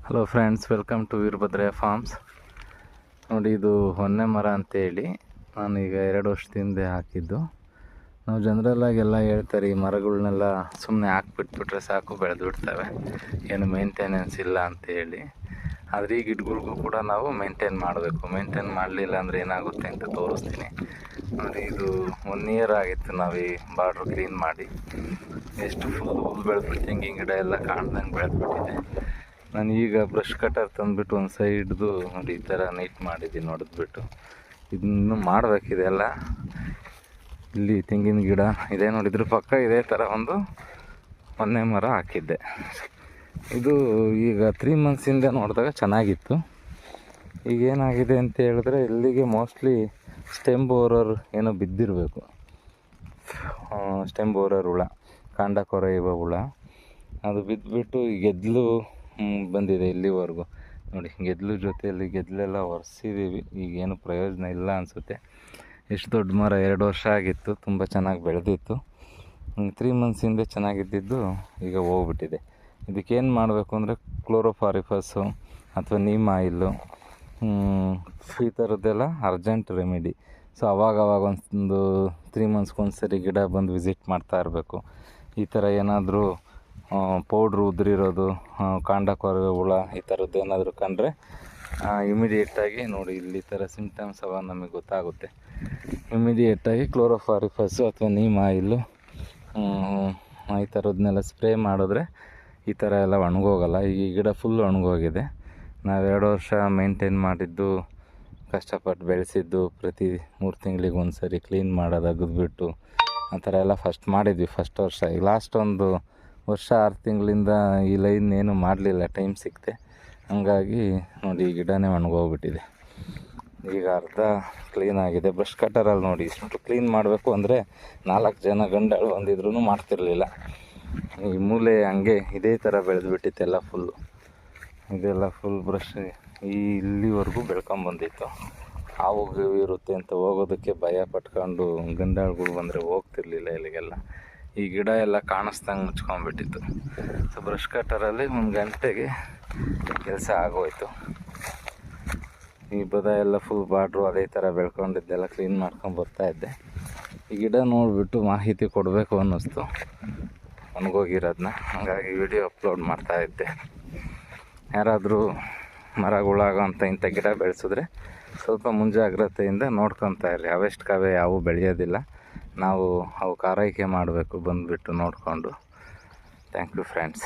Hello friends, welcome to Veerabhadrayya farms. ನೋಡಿ, ಇದು ಹೊನ್ನೆ ಮರ ಅಂತೇಳಿ ನಾನೀಗ 2 ವರ್ಷದಿಂದ ಹಾಕಿದ್ದು. ನಾವು ಜನರಲ್ಲಾಗಿ ಎಲ್ಲ ಹೇಳ್ತಾರೆ, ಈ ಮರಗಳನ್ನೆಲ್ಲ ಸುಮ್ಮನೆ ಹಾಕ್ಬಿಟ್ಬಿಟ್ರೆ ಸಾಕು, ಬೆಳೆದು ಬಿಡ್ತವೆ, ಏನು ಮೇಂಟೆನೆನ್ಸ್ ಇಲ್ಲ ಅಂತೇಳಿ. ಆದರೆ ಈ ಗಿಡಗಳಿಗೂ ಕೂಡ ನಾವು ಮೇಂಟೈನ್ ಮಾಡಬೇಕು. ಮೇಂಟೈನ್ ಮಾಡಲಿಲ್ಲ ಅಂದರೆ ಏನಾಗುತ್ತೆ ಅಂತ ತೋರಿಸ್ತೀನಿ. ನೋಡಿ, ಇದು 1 ಇಯರ್ ಆಗಿತ್ತು ನಾವು ಈ ಬಾರ್ಡ್ರ್ ಕ್ಲೀನ್ ಮಾಡಿ. ಎಷ್ಟು ಫುಲ್ ಬೆಳೆದ್ಬಿಟ್ಟು ತೆಂಗಿನ ಗಿಡ ಎಲ್ಲ ಕಾಣ್ದಂಗೆ ಬೆಳೆದ್ಬಿಟ್ಟಿದೆ. ನಾನು ಈಗ ಬ್ರಷ್ ಕಟರ್ ತಂದುಬಿಟ್ಟು ಒಂದು ಸೈಡ್ದು ನೋಡಿ ಈ ಥರ ನೈಟ್ ಮಾಡಿದ್ದೀನಿ ನೋಡಿದ್ಬಿಟ್ಟು. ಇದನ್ನು ಮಾಡಬೇಕಿದೆ ಎಲ್ಲ. ಇಲ್ಲಿ ತೆಂಗಿನ ಗಿಡ ಇದೆ ನೋಡಿ, ಇದ್ರ ಪಕ್ಕ ಇದೇ ಥರ ಒಂದು ಹೊನ್ನೆ ಮರ ಹಾಕಿದ್ದೆ. ಇದು ಈಗ 3 months ಹಿಂದೆ ನೋಡಿದಾಗ ಚೆನ್ನಾಗಿತ್ತು. ಈಗ ಏನಾಗಿದೆ ಅಂತ ಹೇಳಿದ್ರೆ, ಇಲ್ಲಿಗೆ ಮೋಸ್ಟ್ಲಿ ಸ್ಟೆಮ್ ಬೋರರ್ ಏನೋ ಬಿದ್ದಿರಬೇಕು. ಸ್ಟೆಮ್ ಬೋರರ್ ಹುಳ, ಕಾಂಡ ಕೊರೆಯುವ ಹುಳ, ಅದು ಬಿದ್ದುಬಿಟ್ಟು ಗೆದ್ದಲು ಬಂದಿದೆ ಇಲ್ಲಿವರೆಗೂ. ನೋಡಿ, ಗೆದ್ದಲು ಜೊತೆಯಲ್ಲಿ ಗೆದ್ದಲೆಲ್ಲ ಒರೆಸಿದ್ದೀವಿ. ಈಗೇನು ಪ್ರಯೋಜನ ಇಲ್ಲ ಅನಿಸುತ್ತೆ. ಎಷ್ಟು ದೊಡ್ಡ ಮರ, 2 ವರ್ಷ ಆಗಿತ್ತು, ತುಂಬ ಚೆನ್ನಾಗಿ ಬೆಳೆದಿತ್ತು. 3 months ಹಿಂದೆ ಚೆನ್ನಾಗಿದ್ದಿದ್ದು ಈಗ ಹೋಗ್ಬಿಟ್ಟಿದೆ. ಇದಕ್ಕೇನು ಮಾಡಬೇಕು ಅಂದರೆ, ಕ್ಲೋರೋಫಾರಿಫಸ್ಸು ಅಥವಾ ನೀಮ್ ಆಯಿಲ್ಲು, ಈ ಥರದ್ದೆಲ್ಲ ಅರ್ಜೆಂಟ್ ರೆಮಿಡಿ. ಸೊ ಅವಾಗವಾಗ ಒಂದು 3 months ಒಂದ್ಸರಿ ಗಿಡ ಬಂದು ವಿಸಿಟ್ ಮಾಡ್ತಾ ಇರಬೇಕು. ಈ ಥರ ಏನಾದರೂ ಪೌಡ್ರು ಉದುರಿರೋದು, ಕಾಂಡ ಕೊರೆಯೋ ಹುಳ, ಈ ಥರದ್ದು ಏನಾದರೂ ಕಂಡ್ರೆ ಇಮಿಡಿಯೇಟಾಗಿ ನೋಡಿ, ಇಲ್ಲಿ ಈ ಥರ ಸಿಂಪ್ಟಮ್ಸ್ ಅವ ನಮಗೆ ಗೊತ್ತಾಗುತ್ತೆ. ಇಮಿಡಿಯೇಟಾಗಿ ಕ್ಲೋರೋಫಾರಿಫಸ್ಸು ಅಥವಾ ನೀಮ್ ಆಯಿಲ್ಲು ಈ ಥರದನ್ನೆಲ್ಲ ಸ್ಪ್ರೇ ಮಾಡಿದ್ರೆ ಈ ಥರ ಎಲ್ಲ ಒಣಗೋಗಲ್ಲ. ಈ ಗಿಡ ಫುಲ್ ಒಣಗೋಗಿದೆ. ನಾವು 2 ವರ್ಷ ಮೇಂಟೈನ್ ಮಾಡಿದ್ದು, ಕಷ್ಟಪಟ್ಟು ಬೆಳೆಸಿದ್ದು, ಪ್ರತಿ 3 ತಿಂಗಳಿಗೆ ಒಂದು ಸರಿ ಕ್ಲೀನ್ ಮಾಡೋದು, ಅಗದ್ಬಿಟ್ಟು ಆ ಥರ ಎಲ್ಲ ಫಸ್ಟ್ ಮಾಡಿದ್ವಿ ಫಸ್ಟ್ ವರ್ಷ. ಈಗ ಲಾಸ್ಟ್ 1 ವರ್ಷ 6 ತಿಂಗಳಿಂದ ಈ ಲೈನ್ ಏನು ಮಾಡಲಿಲ್ಲ, ಟೈಮ್ ಸಿಕ್ತೆ. ಹಂಗಾಗಿ ನೋಡಿ, ಈ ಗಿಡನೇ ಒಣಗೋಗ್ಬಿಟ್ಟಿದೆ. ಈಗ ಅರ್ಧ ಕ್ಲೀನ್ ಆಗಿದೆ. ಬ್ರಷ್ ಕಟರಲ್ಲಿ ನೋಡಿ, ಇಷ್ಟು ಕ್ಲೀನ್ ಮಾಡಬೇಕು ಅಂದರೆ 4 ಜನ ಗಂಡಾಳು ಬಂದಿದ್ರೂ ಮಾಡ್ತಿರ್ಲಿಲ್ಲ. ಈ ಮೂಲೆ ಹಂಗೆ ಇದೇ ಥರ ಬೆಳೆದುಬಿಟ್ಟಿತ್ತೆಲ್ಲ ಫುಲ್ಲು. ಇದೆಲ್ಲ ಫುಲ್ ಬ್ರಷ್ ಇಲ್ಲಿವರೆಗೂ ಬೆಳ್ಕೊಂಬಂದಿತ್ತು. ಹಾವು ಇರುತ್ತೆ ಅಂತ ಹೋಗೋದಕ್ಕೆ ಭಯ ಪಟ್ಕೊಂಡು ಗಂಡಾಳುಗಳು ಬಂದರೆ ಹೋಗ್ತಿರ್ಲಿಲ್ಲ ಇಲ್ಲಿಗೆಲ್ಲ. ಈ ಗಿಡ ಎಲ್ಲ ಕಾಣಿಸ್ದಂಗೆ ಮುಚ್ಕೊಂಡ್ಬಿಟ್ಟಿತ್ತು. ಸೊ ಬ್ರಷ್ ಕಟರಲ್ಲಿ 1 ಗಂಟೆಗೆ ಕೆಲಸ ಆಗೋಯ್ತು. ಈ ಬದ ಎಲ್ಲ ಫುಲ್ ಬಾರ್ಡ್ರು ಅದೇ ಥರ ಬೆಳ್ಕೊಂಡಿದ್ದೆಲ್ಲ ಕ್ಲೀನ್ ಮಾಡ್ಕೊಂಡು ಬರ್ತಾಯಿದ್ದೆ. ಈ ಗಿಡ ನೋಡಿಬಿಟ್ಟು ಮಾಹಿತಿ ಕೊಡಬೇಕು ಅನ್ನಿಸ್ತು, ಒಣಗೋಗಿರೋದನ್ನ. ಹಾಗಾಗಿ ವಿಡಿಯೋ ಅಪ್ಲೋಡ್ ಮಾಡ್ತಾಯಿದ್ದೆ. ಯಾರಾದರೂ ಮರಗಳಾಗೋಂಥ ಇಂಥ ಗಿಡ ಬೆಳೆಸಿದ್ರೆ ಸ್ವಲ್ಪ ಮುಂಜಾಗ್ರತೆಯಿಂದ ನೋಡ್ಕೊತಾ ಇರ್ರಿ. ಅವೆಷ್ಟು ಕವೆ ಯಾವೂ ಬೆಳೆಯೋದಿಲ್ಲ. ನಾವು ಅವಕ್ಕೆ ಆರೈಕೆ ಮಾಡಬೇಕು ಬಂದುಬಿಟ್ಟು ನೋಡಿಕೊಂಡು. Thank you friends.